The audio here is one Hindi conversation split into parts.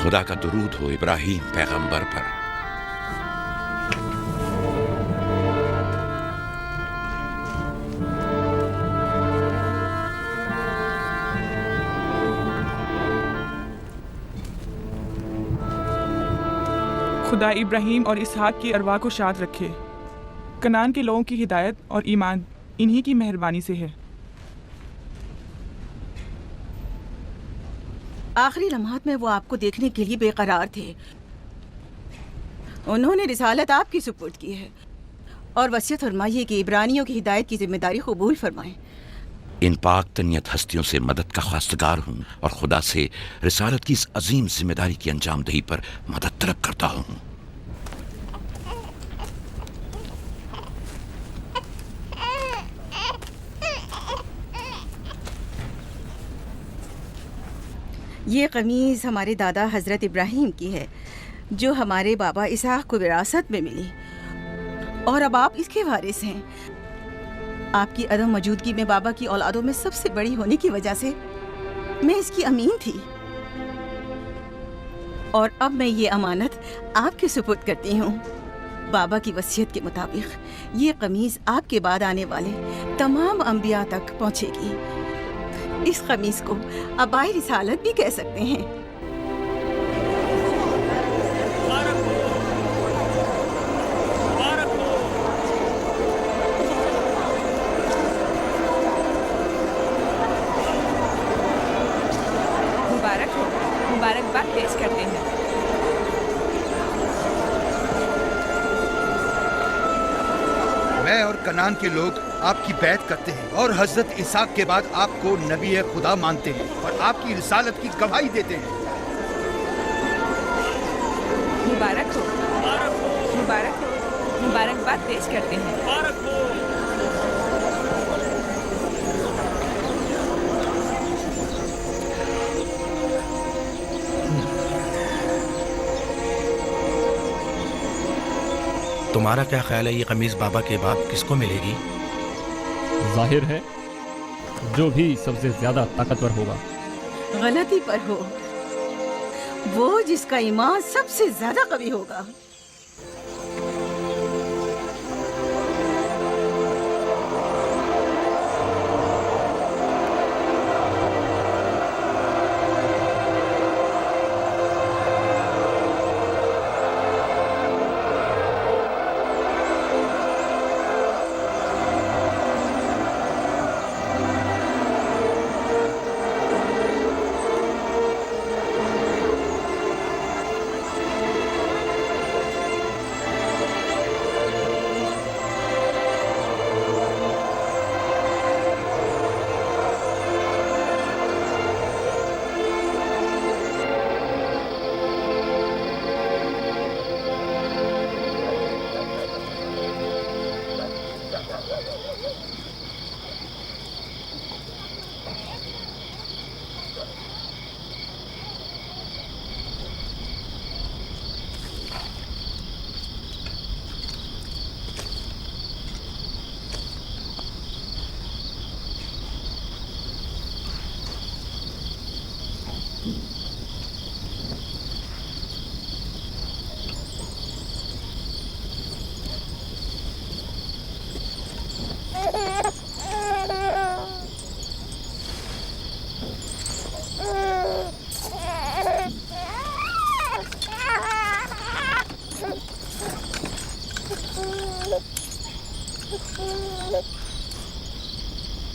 खुदा का दुरूद हो इब्राहिम पैगंबर पर। खुदा इब्राहिम और इसहाक की अरवाह को शाद रखे। कनान के लोगों की हिदायत और ईमान इन्हीं की मेहरबानी से है। आखिरी लम्हात में वो आपको देखने के लिए बेकरार थे। उन्होंने रिसालत आपकी सुपुर्द की है और वसीयत फरमाइए कि इब्रानियों की हिदायत की जिम्मेदारी कबूल फरमाएं। इन पाक तनियत हस्तियों से मदद का ख्वास्तगार हूँ और खुदा से रिसालत की इस अजीम जिम्मेदारी की अंजामदही पर मदद तलब करता हूँ। ये कमीज़ हमारे दादा हज़रत इब्राहिम की है जो हमारे बाबा इसहाक को विरासत में मिली और अब आप इसके वारिस हैं। आपकी अदम मौजूदगी में बाबा की औलादों में सबसे बड़ी होने की वजह से मैं इसकी अमीन थी और अब मैं ये अमानत आपके सुपुर्द करती हूँ। बाबा की वसीयत के मुताबिक ये कमीज़ आपके बाद आने वाले तमाम अंबिया तक पहुँचेगी। इस कमीज को अबाई रिसालत भी कह सकते हैं। मुबारक हो, मुबारकबाद पेश करते हैं। मैं और कनान के लोग आपकी बैत करते हैं और हजरत इसहाक के बाद आपको नबी खुदा मानते हैं और आपकी रिसालत की गवाही देते हैं। मुबारक हो, मुबारक हो, मुबारकबाद पेश करते हैं। तुम्हारा क्या ख्याल है, ये कमीज बाबा के बाद किसको मिलेगी? जाहिर है जो भी सबसे ज्यादा ताकतवर होगा। गलती पर हो, वो जिसका ईमान सबसे ज्यादा कवी होगा।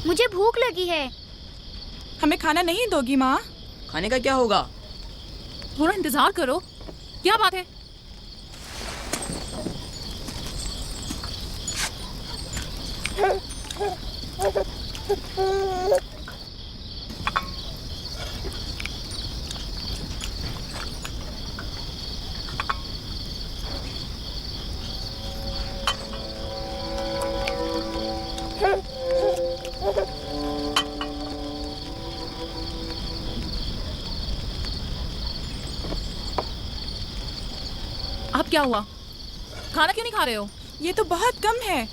मुझे भूख लगी है। हमें खाना नहीं दोगी माँ? खाने का क्या होगा? थोड़ा इंतजार करो। क्या बात है? अब क्या हुआ? खाना क्यों नहीं खा रहे हो? ये तो बहुत कम है।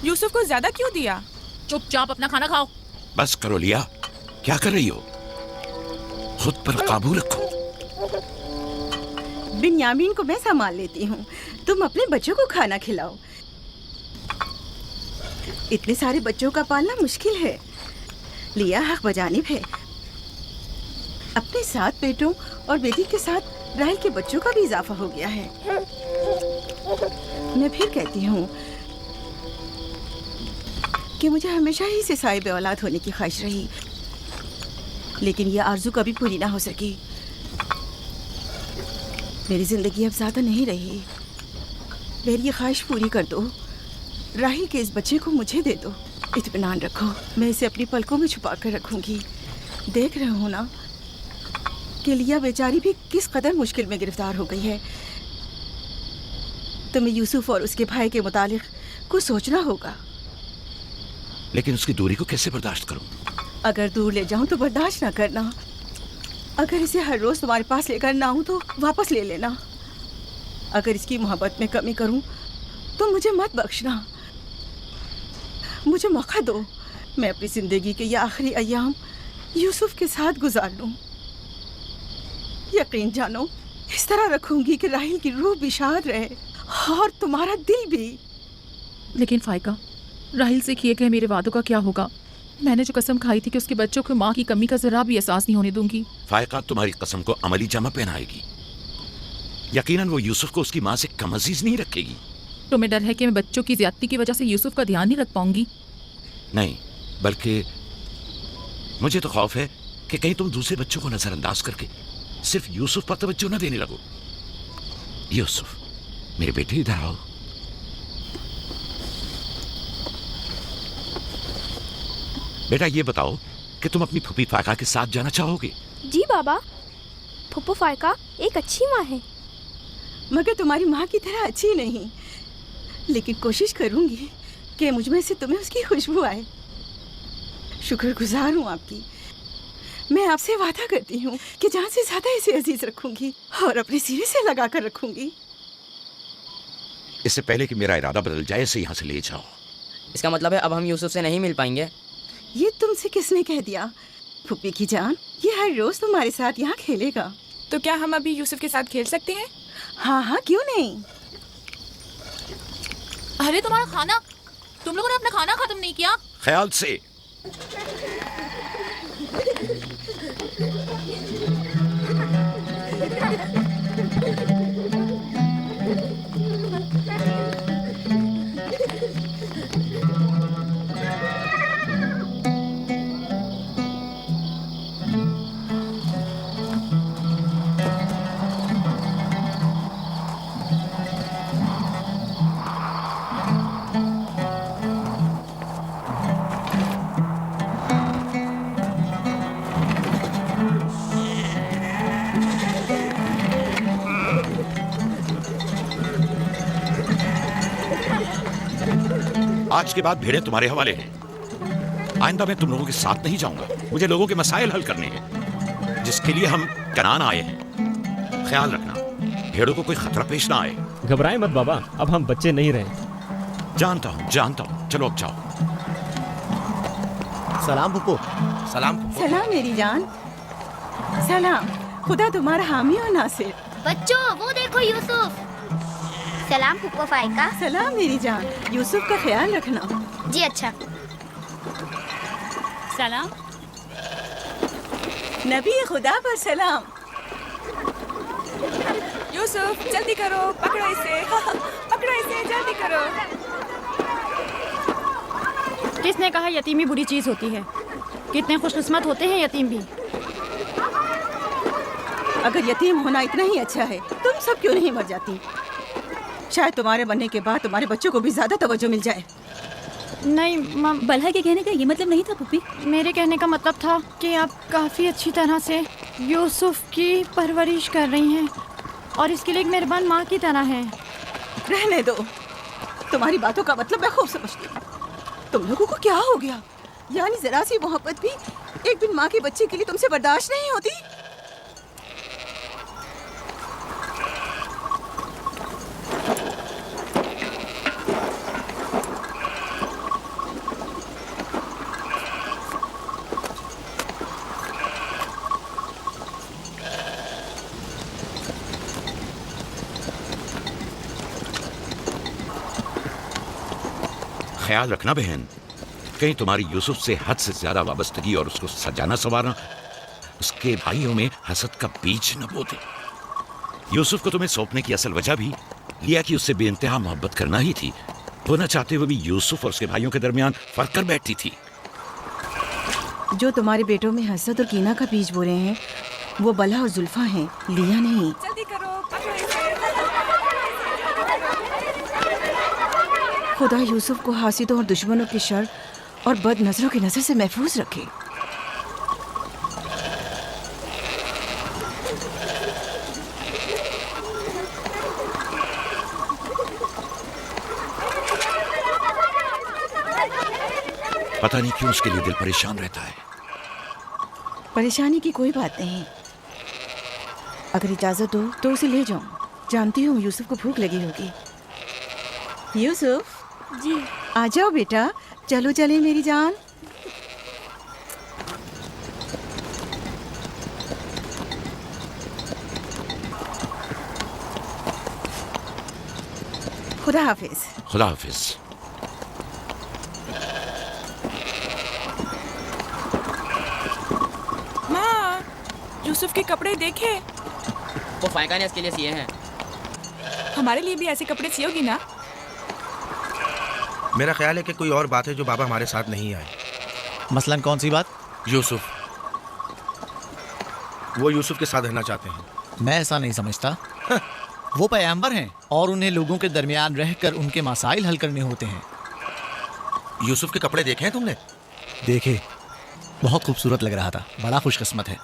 यूसुफ को ज्यादा क्यों दिया? चुपचाप अपना खाना खाओ। बस करो लिया, क्या कर रही हो? खुद पर काबू रखो। बिन्यामीन को मैं संभाल लेती हूँ, तुम अपने बच्चों को खाना खिलाओ। इतने सारे बच्चों का पालना मुश्किल है। लिया हक बजानिब है। अपने 7 बेटों और बेटी के साथ राहिल के बच्चों का भी इजाफा हो गया है। मैं फिर कहती हूँ कि मुझे हमेशा ही से साहिब औलाद होने की ख्वाहिश रही, लेकिन यह आरज़ू कभी पूरी ना हो सकी। मेरी ज़िंदगी अब ज़्यादा नहीं रही। मेरी ये ख्वाहिश पूरी कर दो। राहिल के इस बच्चे को मुझे दे दो। इत्मीनान रखो, मैं इसे अपनी पलकों में छुपा कर रखूँगी। देख रहे हो ना कि लिया बेचारी भी किस कदर मुश्किल में गिरफ्तार हो गई है। तुम्हें यूसुफ और उसके भाई के मुतालिक कुछ सोचना होगा। लेकिन उसकी दूरी को कैसे बर्दाश्त करूं? अगर दूर ले जाऊं तो बर्दाश्त ना करना। अगर इसे हर रोज़ तुम्हारे पास लेकर ना आऊं तो वापस ले लेना। अगर इसकी मोहब्बत में कमी करूं तो मुझे मत बख्शना। मुझे मौका दो, मैं अपनी ज़िंदगी के ये आखिरी अय्याम यूसुफ के साथ गुजार लूं। यकीन जानो, इस तरह रखूंगी कि राहिल की रूह भी शाद रहे और तुम्हारा दिल भी। लेकिन फाइका, राहिल से किए गए मेरे वादों का क्या होगा? मैंने जो कसम खाई थी कि उसके बच्चों को माँ की कमी का जरा भी एहसास नहीं होने दूंगी। फायका तुम्हारी कसम को अमली जमा पहनाएगी। यकीनन वो यूसुफ को उसकी माँ से कम अजीज नहीं रखेगी। तुम्हें डर है कि मैं बच्चों की ज्यादती की वजह से यूसुफ का ध्यान नहीं रख पाऊंगी? नहीं, बल्कि मुझे तो खौफ है कि कहीं तुम दूसरे बच्चों को नजरअंदाज करके सिर्फ यूसुफ पर तवज्जो न देने लगो। यूसुफ, मेरे बेटे इधर आओ। बेटा ये बताओ कि तुम अपनी फूफी फायका के साथ जाना चाहोगे? जी बाबा, फूफू फायका एक अच्छी माँ है। मगर तुम्हारी माँ की तरह अच्छी नहीं, लेकिन कोशिश करूंगी कि मुझ में से तुम्हें उसकी खुशबू आए। शुक्रगुजार हूँ आपकी। मैं आपसे वादा करती हूँ कि जान से ज्यादा इसे अजीज रखूंगी और अपने सीने से लगा कर रखूंगी। इससे पहले कि मेरा इरादा बदल जाए, इसे यहाँ से ले जाओ। इसका मतलब है अब हम यूसुफ से नहीं मिल पाएंगे? ये तुमसे किसने कह दिया? फूफी की जान, ये हर रोज तुम्हारे साथ यहाँ खेलेगा। तो क्या हम अभी यूसुफ के साथ खेल सकते हैं? हाँ हाँ, क्यों नहीं। अरे तुम्हारा खाना, तुम लोगों ने अपना खाना खत्म नहीं किया? ख्याल से। आज के बाद भेड़ें तुम्हारे हवाले हैं। आइंदा मैं तुम लोगों के साथ नहीं जाऊंगा। मुझे लोगों के मसाइल हल करने हैं, जिसके लिए हम कनान आए हैं। ख्याल रखना, भेड़ों को कोई खतरा पेश ना आए। घबराएं मत बाबा, अब हम बच्चे नहीं रहे। जानता हूँ। चलो अब जाओ। सलाम फूफू। सलाम फूफू। सलाम मेरी जान। सलाम। खुदा तुम्हारा हामी और नासिर। बच्चों, वो देखो यूसुफ। सलाम फूफू फायका। सलाम मेरी जान। यूसुफ का ख्याल रखना। जी अच्छा। सलाम। नबी खुदा पर सलाम। यूसुफ जल्दी करो, पकड़ो इसे। पकड़ो इसे, जल्दी करो। किसने कहा यतीमी बुरी चीज होती है? कितने खुशकिस्मत होते हैं यतीम भी। अगर यतीम होना इतना ही अच्छा है, तुम सब क्यों नहीं मर जाती? शायद तुम्हारे बनने के बाद तुम्हारे बच्चों को भी ज्यादा तवज्जो मिल जाए। नहीं मम, बल्हा के कहने का ये मतलब नहीं था पुप्पी। मेरे कहने का मतलब था कि आप काफ़ी अच्छी तरह से यूसुफ की परवरिश कर रही हैं और इसके लिए एक मेहरबान माँ की तरह हैं। रहने दो, तुम्हारी बातों का मतलब मैं खूब समझती हूँ। तुम लोगों को क्या हो गया? यानी जरा सी मोहब्बत भी एक बिन माँ के बच्चे के लिए तुमसे बर्दाश्त नहीं होती? ख्याल रखना बहन, कहीं तुम्हारी यूसुफ से हद से ज्यादा वाबस्तगी और उसको सजाना संवारना उसके भाइयों में हसद का बीज न बो दे। यूसुफ को तुम्हें सौंपने की असल वजह भी लिया कि उससे बेइंतहा मोहब्बत करना ही थी। वो न चाहते हुए भी यूसुफ और उसके भाइयों के दरमियान फर्क कर बैठती थी। जो तुम्हारे बेटों में हसद और कीना का बीज बो रहे हैं वो बला और जुल्फा हैं, लिया नहीं। जल्दी करो, खुदा यूसुफ को हासिदों और दुश्मनों के शर और बद नजरों की नजर से महफूज रखे। पता नहीं क्यों उसके लिए दिल परेशान रहता है। परेशानी की कोई बात नहीं, अगर इजाजत हो तो उसे ले जाऊं। जानती हूँ यूसुफ को भूख लगी होगी। यूसुफ जी आ जाओ बेटा, चलो चले मेरी जान। खुदा हाफिज। खुदा हाफिज। माँ, यूसुफ के कपड़े देखे। वो फायका ने इसके लिए सिए हैं। हमारे लिए भी ऐसे कपड़े सियोगी ना? मेरा ख्याल है कि कोई और बात है जो बाबा हमारे साथ नहीं आए। मसलन कौन सी बात? यूसुफ, वो यूसुफ के साथ रहना चाहते हैं। मैं ऐसा नहीं समझता। वो पैगंबर हैं और उन्हें लोगों के दरमियान रहकर उनके मसाइल हल करने होते हैं। यूसुफ के कपड़े देखे हैं तुमने? देखे, बहुत खूबसूरत लग रहा था। बड़ा खुशकिस्मत है।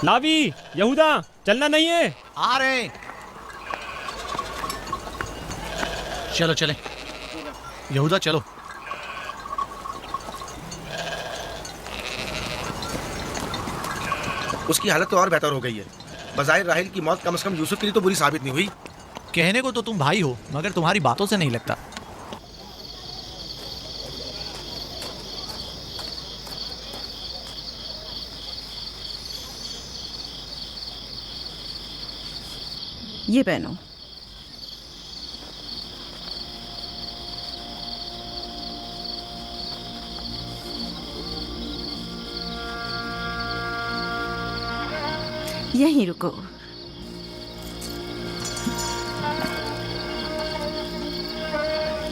लावी, यहूदा, चलना नहीं है। आ रहे। चलो चले यहूदा, चलो। उसकी हालत तो और बेहतर हो गई है। बजाय राहिल की मौत कम से कम यूसुफ के लिए तो बुरी साबित नहीं हुई। कहने को तो तुम भाई हो, मगर तुम्हारी बातों से नहीं लगता। ये पहनो। यहीं रुको।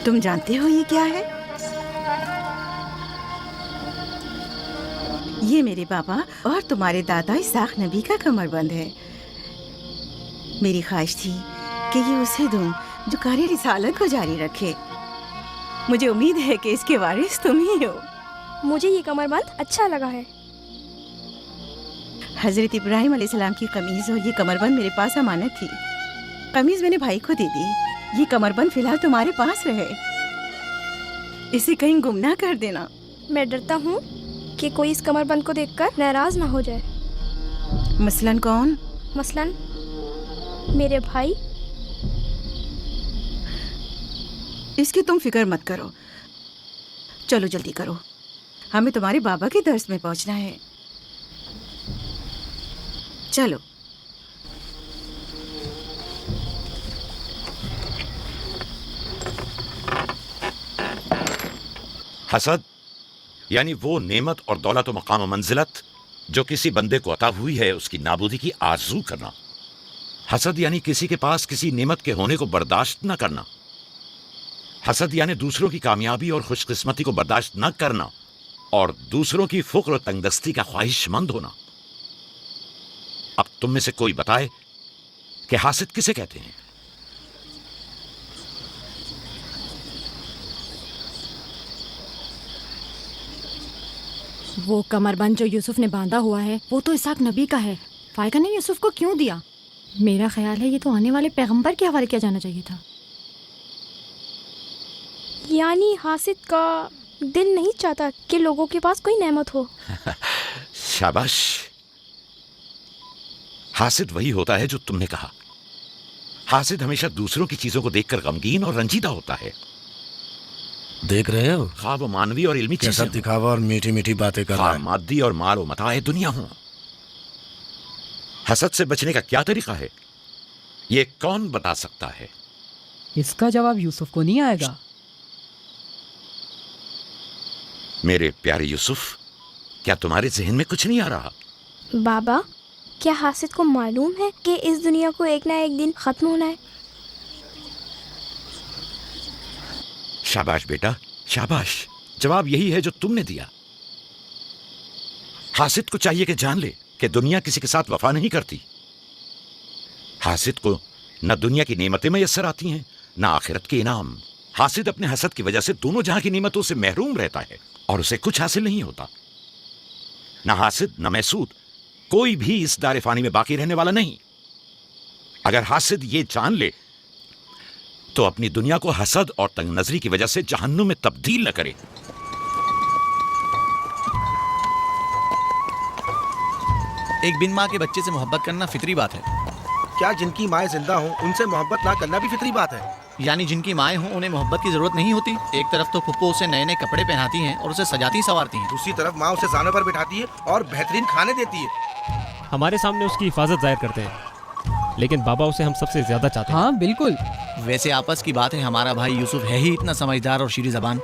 तुम जानते हो ये क्या है? ये मेरे पापा और तुम्हारे दादा इसाक नबी का कमरबंद है। मेरी ख्वाहिश थी कि ये उसे दूं जो कार्य रिसालत को जारी रखे। मुझे उम्मीद है कि इसके वारिस तुम ही हो। मुझे ये कमरबंद अच्छा लगा है। हजरत इब्राहिम अलैहिस्सलाम की कमीज और ये कमरबंद मेरे पास अमानत थी। कमीज मैंने भाई को दे दी। ये कमरबंद फिलहाल तुम्हारे पास रहे। इसे कहीं गुम ना कर देना। मैं डरता हूँ कि कोई इस कमरबंद को देखकर नाराज ना हो जाए। मसलन कौन? मसलन मेरे भाई। इसकी तुम फिक्र मत करो। चलो जल्दी करो, हमें तुम्हारे बाबा के दर्स में पहुंचना है। चलो। हसद यानी वो नेमत और दौलत और मकाम और मंजिलत जो किसी बंदे को अता हुई है उसकी नाबूदी की आरज़ू करना। हसद यानी किसी के पास किसी नेमत के होने को बर्दाश्त न करना। हसद यानी दूसरों की कामयाबी और खुशकिस्मती को बर्दाश्त न करना और दूसरों की फुक्र और तंगदस्ती का ख्वाहिशमंद होना। अब तुम में से कोई बताए कि हासिद किसे कहते हैं? वो कमरबंद जो यूसुफ ने बांधा हुआ है वो तो इसाक नबी का है। फायका ने यूसुफ को क्यों दिया? मेरा ख्याल है ये तो आने वाले पैगंबर के हवाले किया जाना चाहिए था। यानी हासिद का दिल नहीं चाहता कि लोगों के पास कोई नेमत हो। शाबाश। हासिद वही होता है जो तुमने कहा। हासिद हमेशा दूसरों की चीजों को देखकर गमगीन और रंजीदा होता है। देख रहे हो ख्वाब मानवी और इल्मी कैसा दिखावा और मीठी मीठी बातें कर रहा है। मादी और माल और मताए दुनिया हो। हसद से बचने का क्या तरीका है? ये कौन बता सकता है? इसका जवाब यूसुफ को नहीं आएगा। मेरे प्यारे यूसुफ, क्या तुम्हारे जहन में कुछ नहीं आ रहा? बाबा, क्या हासिद को मालूम है कि इस दुनिया को एक ना एक दिन खत्म होना है? शाबाश बेटा, शाबाश। जवाब यही है जो तुमने दिया। हासिद को चाहिए कि जान ले कि दुनिया किसी के साथ वफा नहीं करती। हासिद को न दुनिया की नेमतें मैसर आती हैं, न आखिरत के इनाम। हासिद अपने हसद की वजह से दोनों जहां की नेमतों से महरूम रहता है और उसे कुछ हासिल नहीं होता। न हासिद न महसूद, कोई भी इस दारे फानी में बाकी रहने वाला नहीं। अगर हासिद ये जान ले तो अपनी दुनिया को हसद और तंग नजरी की वजह से जहन्नुम में तब्दील न करे। एक बिन माँ के बच्चे से मोहब्बत करना फितरी बात है। क्या जिनकी माएँ जिंदा हों उनसे मोहब्बत ना करना भी फितरी बात है? यानी जिनकी माएँ हों उन्हें मोहब्बत की जरूरत नहीं होती। एक तरफ तो फुप्पो उसे नए नए कपड़े पहनाती हैं और उसे सजाती संवारती हैं, दूसरी तरफ माँ उसे जानों पर बिठाती है और बेहतरीन खाने देती है। हमारे सामने उसकी हिफाजत जाहिर करते हैं, लेकिन बाबा उसे हम सबसे ज्यादा चाहते हैं। हाँ बिल्कुल। वैसे आपस की बात है, हमारा भाई यूसुफ है ही इतना समझदार और शीरी जबान।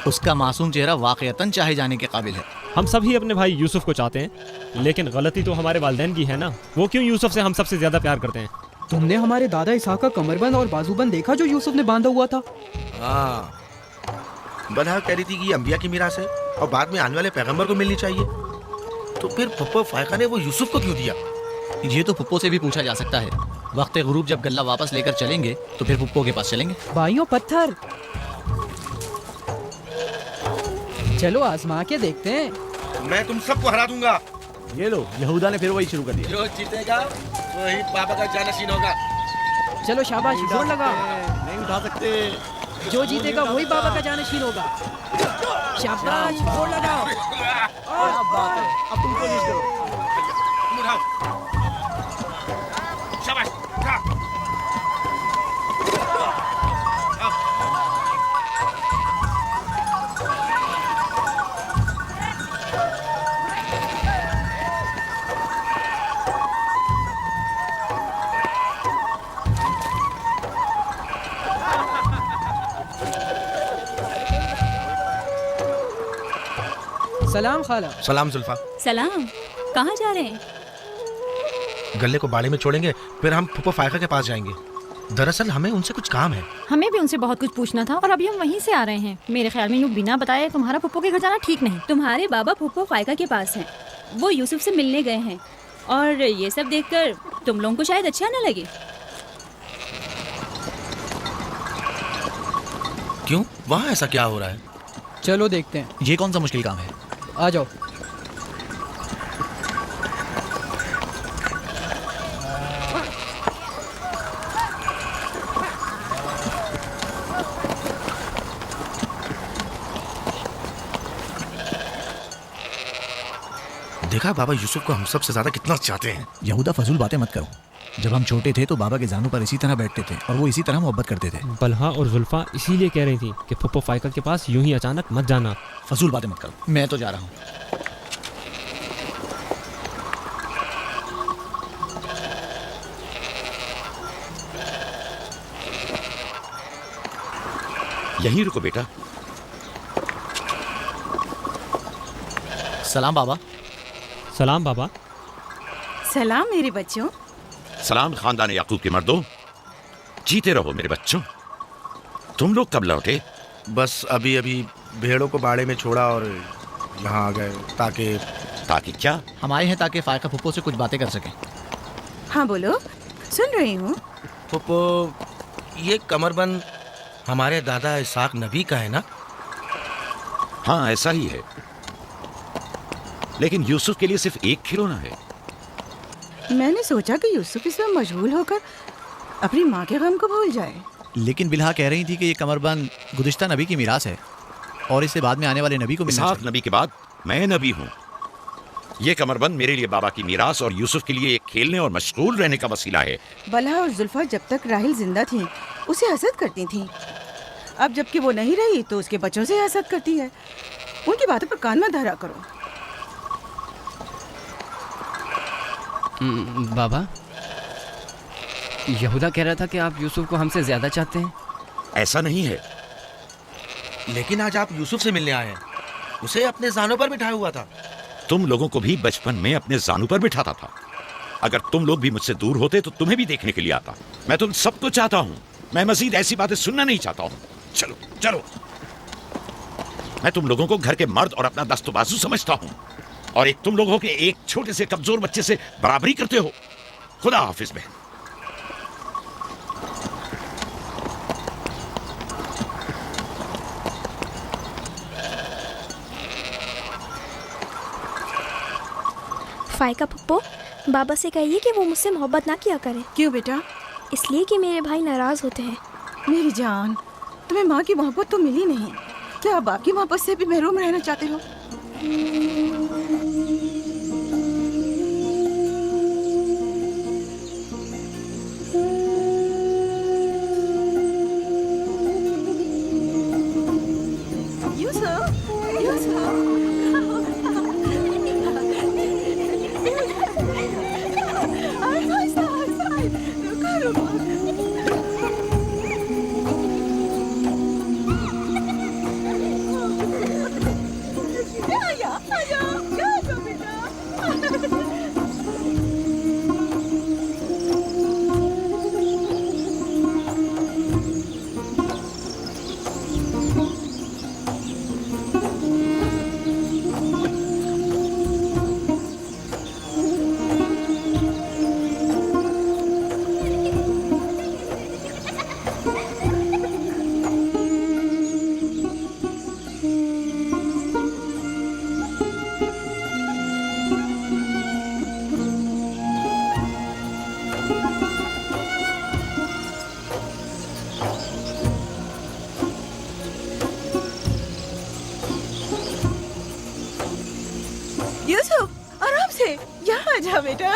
उसका मासूम चेहरा वाकईतन चाहे जाने के काबिल है। हम सभी अपने भाई यूसुफ को चाहते हैं, लेकिन गलती तो हमारे वालिदैन की है ना। वो क्यों यूसुफ से हम सबसे ज्यादा प्यार करते हैं? तुमने हमारे दादा इसहाक का कमरबंद और बाजूबंद देखा जो यूसुफ ने बांधा हुआ था? हाँ, बलहा कह रही थी कि ये अंबिया की मीरास है और बाद में आने वाले पैगंबर को मिलनी चाहिए। तो फिर फुप्पो फायका ने वो यूसुफ को क्यों दिया? ये तो फुप्पो से भी पूछा जा सकता है। वक्त गुरूब जब गल्ला वापस लेकर चलेंगे तो फिर फुप्पो के पास चलेंगे। भाइयों पत्थर, चलो आजमा के देखते हैं। मैं तुम सबको हरा दूंगा। ये लो, यहूदा ने फिर वही शुरू कर दिया। जो जीतेगा वही बाबा का जानशीन होगा। चलो शाबाश, जोर लगा। नहीं उठा सकते। जो जीतेगा वही बाबा का जानशीन होगा। शाबाश, जोर लगाओ। अब तुम कोशिश करो। शाबाश। सलाम खाला। सलाम जुल्फा। सलाम। कहाँ जा रहे हैं? गले को बाड़े में छोड़ेंगे, फिर हम फुप्पो फायका के पास जाएंगे। दरअसल हमें उनसे कुछ काम है। हमें भी उनसे बहुत कुछ पूछना था और अभी हम वहीं से आ रहे हैं। मेरे ख्याल में यूँ बिना बताए तुम्हारा फुप्पो के घर जाना ठीक नहीं। तुम्हारे बाबा फुप्पो फायका के पास हैं। वो यूसुफ से मिलने गए हैं और ये सब देखकर तुम लोगों को शायद अच्छा न लगे। क्यों? वहाँ ऐसा क्या हो रहा है? चलो देखते हैं। ये कौन सा मुश्किल काम है? आ जाओ। देखा बाबा यूसुफ को हम सबसे ज्यादा कितना चाहते हैं। यहूदा फजूल बातें मत करो। जब हम छोटे थे तो बाबा के जानू पर इसी तरह बैठते थे और वो इसी तरह मोहब्बत करते थे। बलहा और जुल्फा इसीलिए कह रही थी कि फुप्पो फायका के पास यूं ही अचानक मत जाना। फजूल बातें मत करो, मैं तो जा रहा हूँ। यहीं रुको बेटा। सलाम बाबा। सलाम बाबा। सलाम मेरे बच्चों। सलाम खानदान याकूब के मर्दों। जीते रहो मेरे बच्चों। तुम लोग कब लौटे? बस अभी अभी भेड़ों को बाड़े में छोड़ा और यहाँ आ गए। ताकि क्या? हम आए हैं ताकि फायका फुप्पो से कुछ बातें कर सकें। हाँ बोलो, सुन रही हूँ। फुप्पो, ये कमरबंद हमारे दादा इसहाक नबी का है ना? हाँ ऐसा ही है, लेकिन यूसुफ के लिए सिर्फ एक खिलौना है। मैंने सोचा कि यूसुफ इसमें मशगूल होकर अपनी माँ के गम को भूल जाए। लेकिन बिलहा कह रही थी कि ये कमरबंद गुज़िश्ता नबी की मीरास है और इसे बाद में आने वाले नबी को मिलना चाहिए। इसहाक नबी के बाद मैं नबी हूँ। ये कमरबंद मेरे लिए बाबा की मीरास और यूसुफ के लिए एक खेलने और मशगूल रहने का वसीला है। बलहा और जुल्फा जब तक राहिल जिंदा थी उसे हसद करती थी। अब जबकि वो नहीं रही तो उसके बच्चों से हसद करती है। उनकी बातों पर कान मत धरा करो। बाबा, यहूदा कह रहा था कि आप यूसुफ को हमसे ज्यादा चाहते हैं। ऐसा नहीं है। लेकिन आज आप यूसुफ से मिलने आए हैं। उसे अपने जानों पर बिठाया हुआ था। तुम लोगों को भी बचपन में अपने जानू पर बिठाता था। अगर तुम लोग भी मुझसे दूर होते तो तुम्हें भी देखने के लिए आता। मैं तुम सबको चाहता हूं। मैं मजीद ऐसी बातें सुनना नहीं चाहता हूं। चलो चलो। मैं तुम लोगों को घर के मर्द और अपना दस्तबाजू समझता हूं, और एक तुम लोगों के एक छोटे से कमजोर बच्चे से बराबरी करते हो। खुदा हाफिज बहन। फाइका पप्पो, बाबा से कहिए कि वो मुझसे मोहब्बत ना किया करे। क्यों बेटा? इसलिए कि मेरे भाई नाराज होते हैं। मेरी जान, तुम्हें माँ की मोहब्बत तो मिली नहीं, क्या आप बाकी मोहब्बत से भी महरूम रहना चाहते हो? यूसुफ, आराम से, यहाँ आ जा बेटा।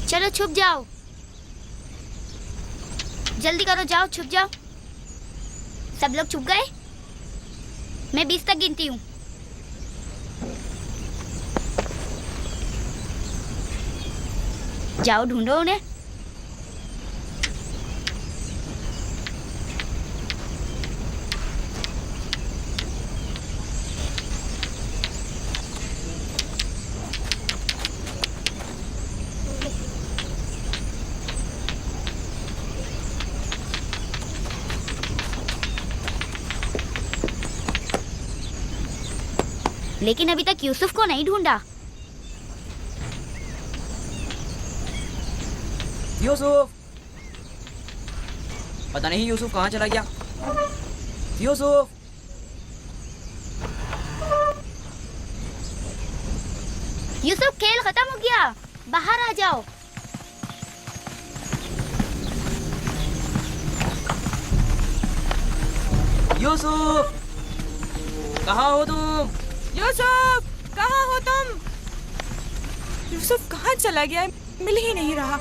चलो छुप जाओ, जल्दी करो, जाओ छुप जाओ। सब लोग छुप गए? मैं 20 तक गिनती हूँ। जाओ ढूंढो उन्हें। लेकिन अभी तक यूसुफ को नहीं ढूंढा। यूसुफ, पता नहीं यूसुफ कहाँ चला गया। यूसुफ, यूसुफ खेल खत्म हो गया, बाहर आ जाओ। यूसुफ, कहाँ हो तुम? यूसुफ, कहाँ हो तुम? यूसुफ कहाँ चला गया? मिल ही नहीं रहा।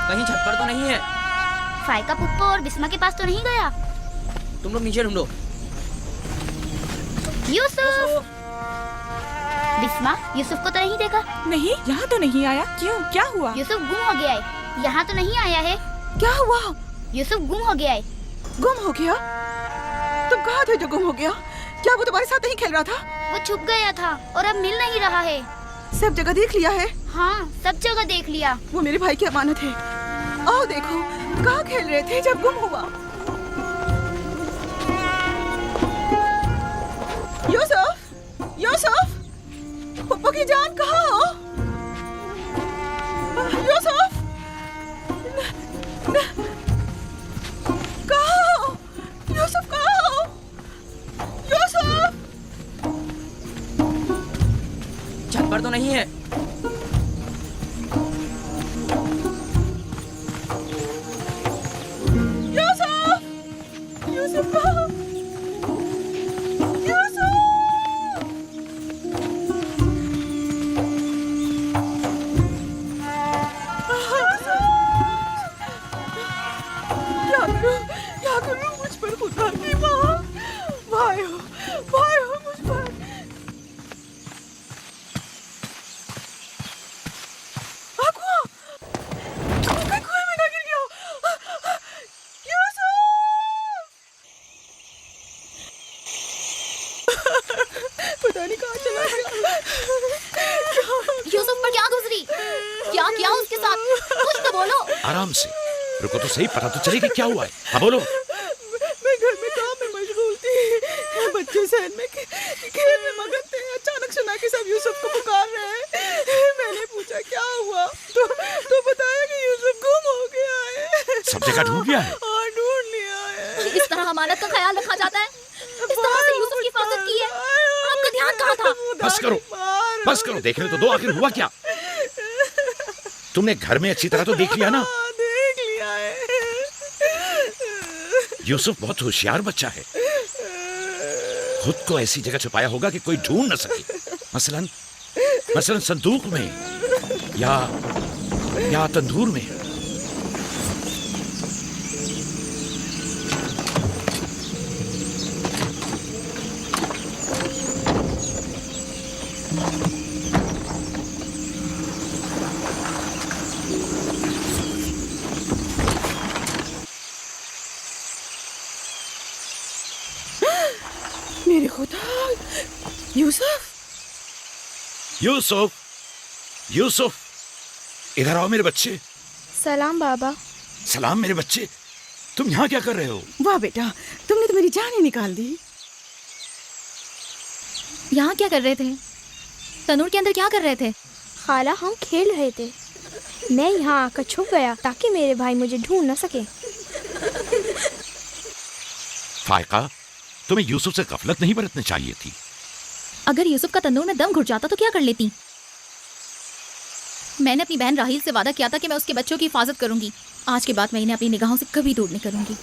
कहीं छत पर तो नहीं है? फाइका पुप्पो और बिस्मा के पास तो नहीं गया? तुम लोग नीचे ढूंढो। यूसुफ! बिस्मा, यूसुफ को तो नहीं देखा? नहीं, यहाँ तो नहीं आया। क्यों, क्या हुआ? यूसुफ गुम हो गया है, यहाँ तो नहीं आया है। क्या हुआ? यूसुफ गुम हो गया है। गुम हो गया? तुम कहाँ थे जो गुम हो गया? क्या वो तुम्हारे साथ नहीं खेल रहा था? वो छुप गया था और अब मिल नहीं रहा है। सब जगह देख लिया है? हाँ, सब जगह देख लिया। वो मेरे भाई की अमानत है। आओ देखो, कहाँ खेल रहे थे जब गुम हुआ? यूसुफ, यूसुफ, पप्पू की जान कहाँ हो? यूसुफ, यूसुफ का यूसुफ क्या करूं मुझ पर खुदा की माँ भाई हो मुझ पर कुएं में ना गिर गया यूसुफ पता नहीं कहाँ चला गया यूसुफ पर क्या गुजरी? क्या किया उसके साथ? कुछ तो बोलो। आराम से रुको तो सही, पता तो चलेगी क्या हुआ है। हाँ बोलो। मैं घर में काम में मशगूल थी, बच्चे सहन में खेल में मगन थे। अचानक सुना कि सब यूसुफ को पुकार रहे हैं। मैंने पूछा क्या हुआ तो बताया कि यूसुफ गुम हो गया है। सब जगह ढूंढ लिया है? हाँ ढूंढ लिया है। इस तरह अमानत का ख्याल रखा जाता है? इस तरह से यूसुफ की हिफाजत की है? आपका ध्यान कहाँ था? बस करो, देखने तो दो आखिर हुआ क्या। तुमने घर में अच्छी तरह तो देख लिया ना? देख लिया है। यूसुफ बहुत होशियार बच्चा है, खुद को ऐसी जगह छुपाया होगा कि कोई ढूंढ न सके। मसलन संदूक में या तंदूर में। मेरे खुदा यूसुफ इधर आओ मेरे बच्चे। सलाम बाबा। सलाम मेरे बच्चे, तुम यहाँ क्या कर रहे हो? वाह बेटा, तुमने तो मेरी जान ही निकाल दी। यहाँ क्या कर रहे थे? तनूर के अंदर क्या कर रहे थे? खाला हम खेल रहे थे, मैं यहाँ आकर छुप गया ताकि मेरे भाई मुझे ढूंढ न सके। फायका, तुम्हें यूसुफ से गफलत नहीं बरतनी चाहिए थी। अगर यूसुफ का तंदूर में दम घुट जाता तो क्या कर लेती? मैंने अपनी बहन राहील से वादा किया था कि मैं उसके बच्चों की हिफाजत करूंगी। आज के बाद मैं इन्हें अपनी निगाहों से कभी दूर नहीं करूंगी।